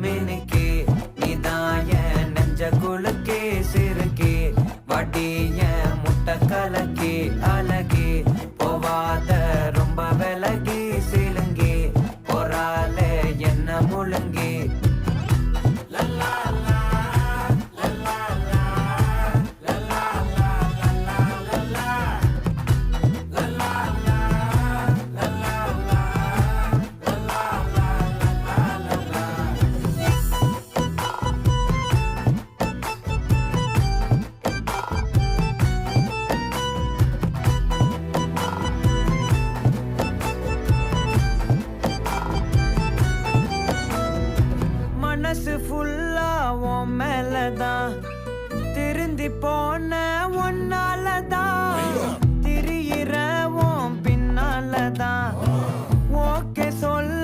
மினுக்கே நீதான் என் நெஞ்ச குலுக்கே சிறுக்கே வட்டி என் முட்டை கலக்கே அழகே போவாத ரொம்ப விலகி சிலுங்கே பொறாலே என்ன முழுங்கே மனசு ஃபுல்லா உன் மேலதான் திருந்தி போன ஒன்னாலதான் திரியிற உன் பின்னாலதான் ஓகே சொல்ல